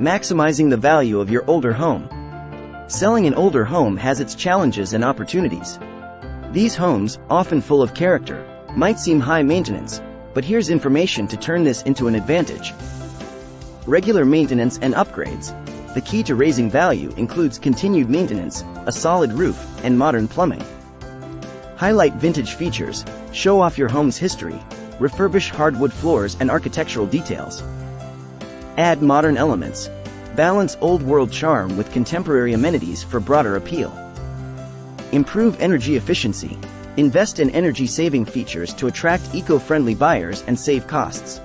Maximizing the value of your older home. Selling an older home has its challenges and opportunities. These homes, often full of character, might seem high maintenance, but here's information to turn this into an advantage. Regular maintenance and upgrades. The key to raising value includes continued maintenance, a solid roof, and modern plumbing. Highlight vintage features, show off your home's history, refurbish hardwood floors and architectural details. Add modern elements. Balance old-world charm with contemporary amenities for broader appeal. Improve energy efficiency. Invest in energy-saving features to attract eco-friendly buyers and save costs.